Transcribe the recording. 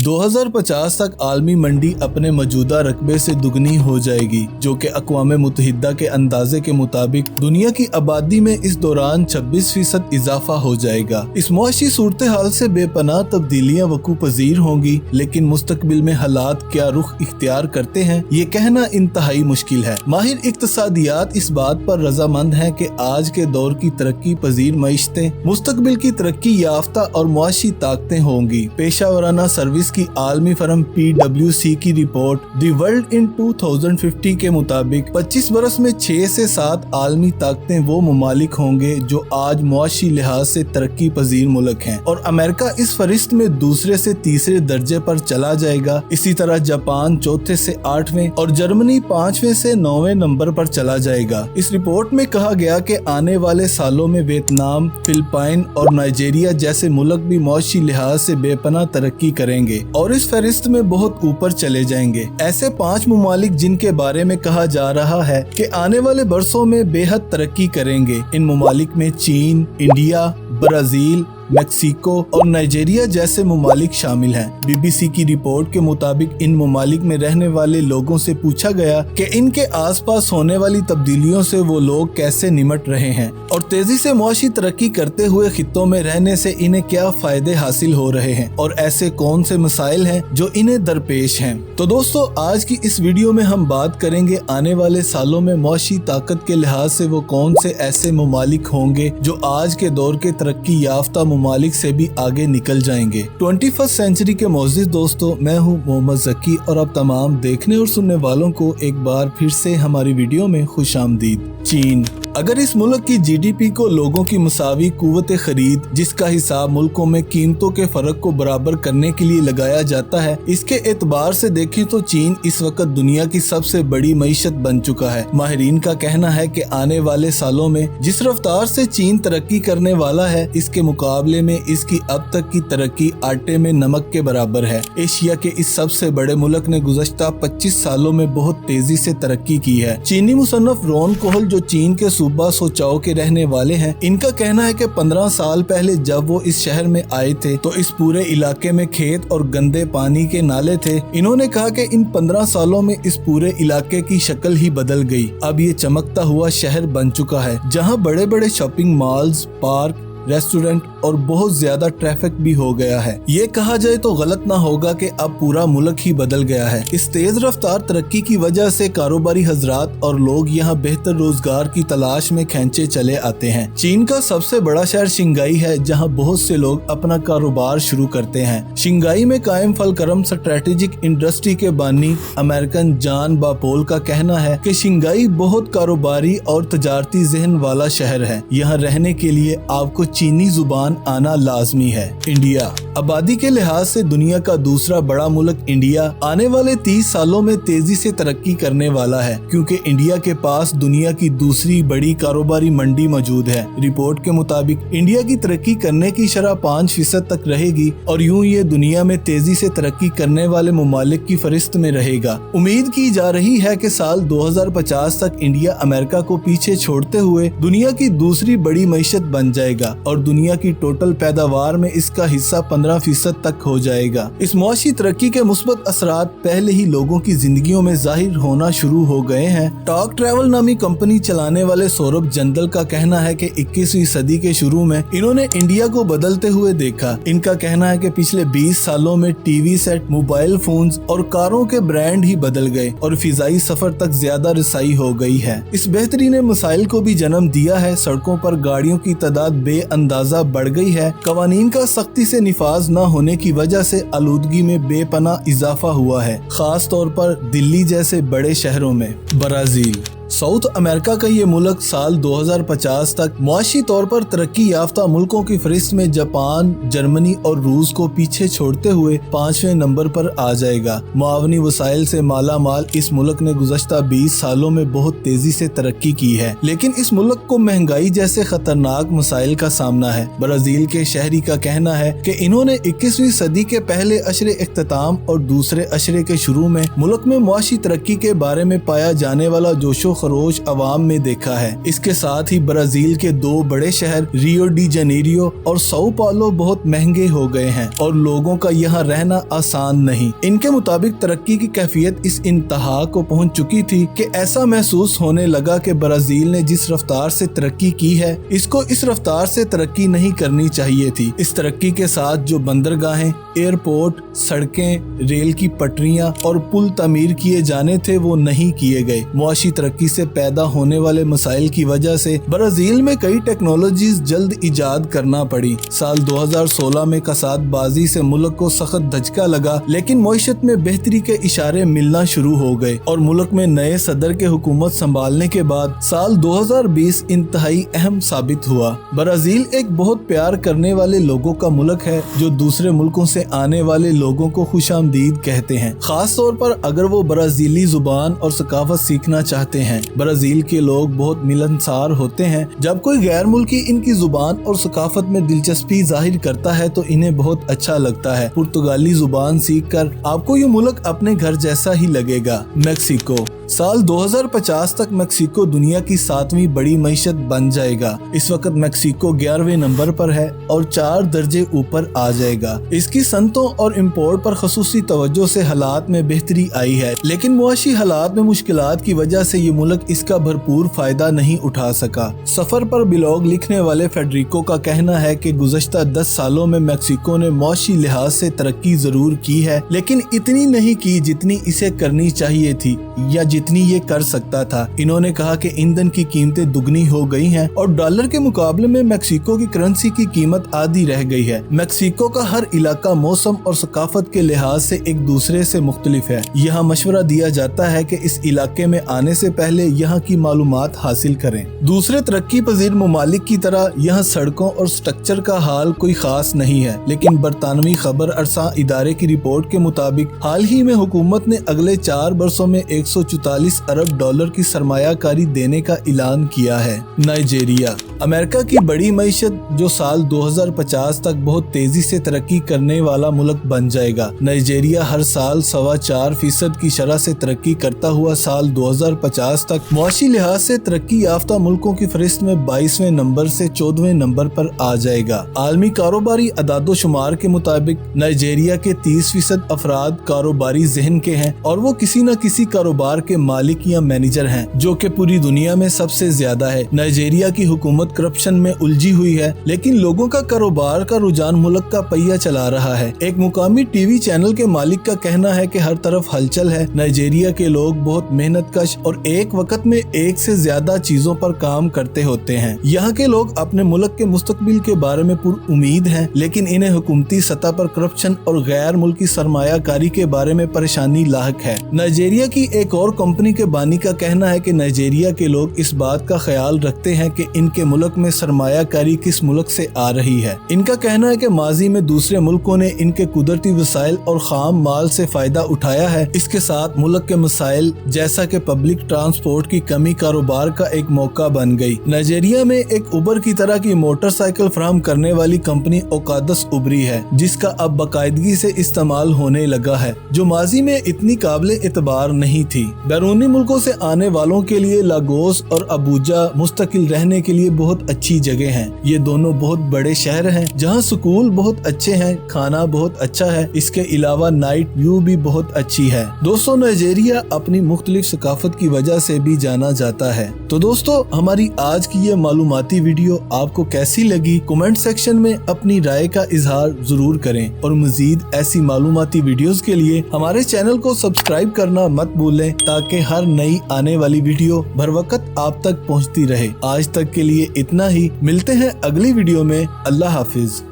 2050 तक आलमी मंडी अपने मौजूदा रकबे से दुगनी हो जाएगी, जो कि अक़वाम मुत्तहिदा के अंदाजे के मुताबिक दुनिया की आबादी में इस दौरान 26% इजाफा हो जाएगा। इस मुआशी सूरत हाल से बेपनाह तब्दीलियाँ वकू पजीर होंगी, लेकिन मुस्तकबिल में हालात क्या रुख इख्तियार करते हैं ये कहना इंतहाई मुश्किल है। माहिर इक्तसादियात इस बात पर रजामंद हैं कि आज के दौर की तरक्की पजीर मईशतें मुस्तकबिल की तरक्की याफ्ता और मुआशी ताकतें होंगी। पेशावराना सर्विस की आलमी फर्म PwC की रिपोर्ट दी वर्ल्ड इन 2050 के मुताबिक 25 बरस में 6 से 7 आलमी ताकतें वो मुमालिक होंगे जो आज मुआशी लिहाज से तरक्की पजीर मुल्क हैं, और अमेरिका इस फरिश्त में दूसरे से तीसरे दर्जे पर चला जाएगा। इसी तरह जापान चौथे से 8वें और जर्मनी 5वें से 9वें नंबर पर चला जाएगा। इस रिपोर्ट में कहा गया कि आने वाले सालों में वियतनाम, फिलिपाइन और नाइजीरिया जैसे मुल्क भी मुआशी लिहाज से बेपनाह तरक्की करेंगे और इस फहरिस्त में बहुत ऊपर चले जाएंगे। ऐसे 5 मुमालिक जिनके बारे में कहा जा रहा है कि आने वाले बरसों में बेहद तरक्की करेंगे। इन मुमालिक में चीन, इंडिया, ब्राजील, मेक्सिको और नाइजीरिया जैसे मुमालिक शामिल हैं। BBC की रिपोर्ट के मुताबिक इन मुमालिक में रहने वाले लोगों से पूछा गया कि इनके आसपास होने वाली तब्दीलियों से वो लोग कैसे निमट रहे हैं और तेजी से मुआशी तरक्की करते हुए खित्तों में रहने से इन्हें क्या फायदे हासिल हो रहे हैं और ऐसे कौन से मसाइल हैं जो इन्हें दरपेश हैं। तो दोस्तों, आज की इस वीडियो में हम बात करेंगे आने वाले सालों में मुआशी ताकत के लिहाज से वो कौन से ऐसे मुमालिक होंगे जो आज के दौर के तरक्की याफ्ता मुमालिक से भी आगे निकल जाएंगे। 21st सेंचुरी के मोअज़्ज़िज़ दोस्तों, मैं हूँ मोहम्मद ज़की और आप तमाम देखने और सुनने वालों को एक बार फिर से हमारी वीडियो में खुशामदीद। चीन अगर इस मुल्क की GDP को लोगों की मुसावी कुव्वत खरीद, जिसका हिसाब मुल्कों में कीमतों के फर्क को बराबर करने के लिए लगाया जाता है, इसके एतबार से देखें तो चीन इस वक्त दुनिया की सबसे बड़ी मईशत बन चुका है। माहिरीन का कहना है कि आने वाले सालों में जिस रफ्तार से चीन तरक्की करने वाला है, इसके मुकाबले में इसकी अब तक की तरक्की आटे में नमक के बराबर है। एशिया के इस सबसे बड़े मुल्क ने गुज़श्ता 25 सालों में बहुत तेजी से तरक्की की है। चीनी मुसन्नफ रॉन कोहल जो चीन के सूबा सोचाओ के रहने वाले हैं, इनका कहना है कि 15 साल पहले जब वो इस शहर में आए थे तो इस पूरे इलाके में खेत और गंदे पानी के नाले थे। इन्होंने कहा कि इन 15 सालों में इस पूरे इलाके की शक्ल ही बदल गई। अब ये चमकता हुआ शहर बन चुका है, जहां बड़े बड़े शॉपिंग मॉल्स, पार्क, रेस्टोरेंट और बहुत ज्यादा ट्रैफिक भी हो गया है। ये कहा जाए तो गलत ना होगा कि अब पूरा मुल्क ही बदल गया है। इस तेज रफ्तार तरक्की की वजह से कारोबारी हजरात और लोग यहाँ बेहतर रोजगार की तलाश में खींचे चले आते हैं। चीन का सबसे बड़ा शहर शिंगाई है, जहाँ बहुत से लोग अपना कारोबार शुरू करते हैं। शिंगाई में कायम फलकरम स्ट्रेटेजिक इंडस्ट्री के बानी अमेरिकन जॉन बापोल का कहना है कि शिंगाई बहुत कारोबारी और तजारती जहन वाला शहर है। यहाँ रहने के लिए आपको चीनी जुबान आना लाजमी है। इंडिया आबादी के लिहाज से दुनिया का दूसरा बड़ा मुल्क इंडिया आने वाले 30 सालों में तेजी से तरक्की करने वाला है, क्योंकि इंडिया के पास दुनिया की दूसरी बड़ी कारोबारी मंडी मौजूद है। रिपोर्ट के मुताबिक इंडिया की तरक्की करने की शरह 5% तक रहेगी और यूं ये दुनिया में तेजी से तरक्की करने वाले मुमालिक की फरिश्त में रहेगा। उम्मीद की जा रही है कि साल 2050 तक इंडिया अमेरिका को पीछे छोड़ते हुए दुनिया की दूसरी बड़ी मईशत बन जाएगा और दुनिया की टोटल पैदावार में इसका हिस्सा 15% तक हो जाएगा। इस मुआशी तरक्की के मुस्बत असरात पहले ही लोगों की जिंदगियों में जाहिर होना शुरू हो गए हैं। टॉक ट्रैवल नामी कंपनी चलाने वाले सौरभ जंदल का कहना है कि 21वीं सदी के शुरू में इन्होंने इंडिया को बदलते हुए देखा। इनका कहना है कि पिछले 20 सालों में टीवी सेट, मोबाइल फोन्स और कारों के ब्रांड ही बदल गए और फिजाई सफर तक ज्यादा रसाई हो गई है। इस बेहतरी ने मसाइल को भी जन्म दिया है। सड़कों पर गाड़ियों की तादाद बेअंदाजा बढ़ गई है। कवानीन का सख्ती से निफाज न होने की वजह से आलूदगी में बेपनाह इजाफा हुआ है, खास तौर पर दिल्ली जैसे बड़े शहरों में। ब्राजील साउथ अमेरिका का ये मुल्क साल 2050 तक मुआशी तौर पर तरक्की याफ्ता मुल्कों की फहरिस्त में जापान, जर्मनी और रूस को पीछे छोड़ते हुए 5वें नंबर पर आ जाएगा। मुआवनी वसाइल से माला माल इस मुल्क ने गुज़श्ता 20 सालों में बहुत तेजी से तरक्की की है, लेकिन इस मुल्क को महंगाई जैसे खतरनाक मसाइल का सामना है। ब्राजील के शहरी का कहना है कि इन्होंने 21वीं सदी के पहले अशरे इख्तिताम और दूसरे अशरे के शुरू में मुल्क में मुआशी तरक्की के बारे में पाया जाने वाला जोशो खरोश अवाम में देखा है। इसके साथ ही ब्राजील के 2 बड़े शहर रियो डी जनेरियो और साओ पाउलो बहुत महंगे हो गए हैं और लोगों का यहाँ रहना आसान नहीं। इनके मुताबिक तरक्की की कैफियत इस इंतहा को पहुँच चुकी थी कि ऐसा महसूस होने लगा कि ब्राजील ने जिस रफ्तार से तरक्की की है इसको इस रफ्तार से तरक्की नहीं करनी चाहिए थी। इस तरक्की के साथ जो बंदरगाहें, एयरपोर्ट, सड़कें, रेल की पटरियां और पुल तामीर किए जाने थे वो नहीं किए गए। मुआशी तरक्की से पैदा होने वाले मसाइल की वजह से ब्राजील में कई टेक्नोलॉजीज जल्द इजाद करना पड़ी। साल 2016 में कसादबाजी से मुल्क को सख्त धचका लगा, लेकिन मईशत में बेहतरी के इशारे मिलना शुरू हो गए और मुल्क में नए सदर के हुकूमत संभालने के बाद साल 2020 इंतहाई अहम साबित हुआ। ब्राजील एक बहुत प्यार करने वाले लोगों का मुल्क है जो दूसरे मुल्कों से आने वाले लोगों को खुशामदीद कहते हैं, खास तौर पर अगर वो ब्राजीली जुबान और सकाफत सीखना चाहते हैं। ब्राजील के लोग बहुत मिलनसार होते हैं। जब कोई गैर मुल्की इनकी जुबान और सकाफत में दिलचस्पी जाहिर करता है तो इन्हें बहुत अच्छा लगता है। पुर्तगाली जुबान सीखकर आपको ये मुल्क अपने घर जैसा ही लगेगा। मैक्सिको साल 2050 तक मैक्सिको दुनिया की 7वीं बड़ी मईशत बन जाएगा। इस वक्त मैक्सिको 11वें नंबर पर है और 4 दर्जे ऊपर आ जाएगा। इसकी सनतों और इम्पोर्ट पर खसूसी तवज्जो से हालात में बेहतरी आई है, लेकिन मुआशी हालात में मुश्किलात की वजह से ये मुल्क इसका भरपूर फायदा नहीं उठा सका। सफर पर ब्लॉग लिखने वाले फेडरिको का कहना है कि गुज़श्ता 10 सालों में मैक्सिको ने मुआशी लिहाज से तरक्की जरूर की है, लेकिन इतनी नहीं की जितनी इसे करनी चाहिए थी या जितनी ये कर सकता था। इन्होंने कहा कि ईंधन की कीमतें दुगनी हो गई हैं और डॉलर के मुकाबले में मैक्सिको की करेंसी की कीमत आधी रह गई है। मैक्सिको का हर इलाका मौसम और सकाफत के लिहाज से एक दूसरे से मुख्तलिफ है। यहाँ मशवरा दिया जाता है कि इस इलाके में आने से पहले यहाँ की मालूमात हासिल करें। दूसरे तरक्की पजीर ममालिक की तरह यहाँ सड़कों और स्ट्रक्चर का हाल कोई खास नहीं है, लेकिन बरतानवी खबर अरसा इदारे की रिपोर्ट के मुताबिक हाल ही में हुकूमत ने अगले 4 वर्षों में 144 अरब डॉलर की सरमायाकारी देने का ऐलान किया है। नाइजीरिया अमेरिका की बड़ी मईशत जो साल 2050 तक बहुत तेजी से तरक्की करने वाला मुल्क बन जाएगा। नाइजीरिया हर साल 4.25% की शरह से तरक्की करता हुआ साल 2050 तक मुआशी लिहाज से तरक्की याफ्ता मुल्कों की फहरिस्त में 22वें नंबर से 14वें नंबर पर आ जाएगा। आलमी कारोबारी अदादो शुमार के मुताबिक नाइजीरिया के 30% अफराद कारोबारी जहन के हैं और वो किसी न किसी कारोबार के मालिक या मैनेजर हैं, जो कि पूरी दुनिया में सबसे ज्यादा है। नाइजीरिया की हुकूमत करप्शन में उलझी हुई है, लेकिन लोगों का कारोबार का रुझान मुल्क का पहिया चला रहा है। एक मुकामी टीवी चैनल के मालिक का कहना है कि हर तरफ हलचल है। नाइजीरिया के लोग बहुत मेहनतकश और एक वक्त में एक से ज्यादा चीजों पर काम करते होते हैं। यहाँ के लोग अपने मुल्क के मुस्तकबिल के बारे में पुर उम्मीद हैं, लेकिन इन्हें हुकूमती सतह पर करप्शन और गैर मुल्की सरमायाकारी के बारे में परेशानी लाहक है। नाइजीरिया की एक और कंपनी के बानी का कहना है कि नाइजीरिया के लोग इस बात का ख्याल रखते हैं कि इनके मुल्क में सरमायाकारी किस मुल्क से आ रही है। इनका कहना है कि माजी में दूसरे मुल्कों ने इनके कुदरती वसाइल और खाम माल से फायदा उठाया है। इसके साथ मुल्क के मसाइल जैसा कि पब्लिक ट्रांसपोर्ट की कमी कारोबार का एक मौका बन गई। नाइजीरिया में एक उबर की तरह की मोटरसाइकिल फराहम करने वाली कंपनी ओकादस उबरी है, जिसका अब बाकायदगी से इस्तेमाल होने लगा है, जो माजी में इतनी काबिल एतबार नहीं थी। बैरूनी मुल्कों से आने वालों के लिए लागोस और अबूजा मुस्तकिल रहने के लिए बहुत अच्छी जगह हैं। ये दोनों बहुत बड़े शहर हैं जहां स्कूल बहुत अच्छे हैं, खाना बहुत अच्छा है। इसके अलावा नाइट व्यू भी बहुत अच्छी है। दोस्तों, नाइजीरिया अपनी मुख्तलिफ सकाफत की वजह से भी जाना जाता है। तो दोस्तों, हमारी आज की ये मालूमाती वीडियो आपको कैसी लगी? कमेंट सेक्शन में अपनी राय का इजहार जरूर करें और मजीद ऐसी मालूमाती वीडियोस के लिए हमारे चैनल को सब्सक्राइब करना मत भूलें, ताकि हर नई आने वाली वीडियो बर वक्त आप तक पहुंचती रहे। आज तक के लिए इतना ही। मिलते हैं अगली वीडियो में। अल्लाह हाफिज।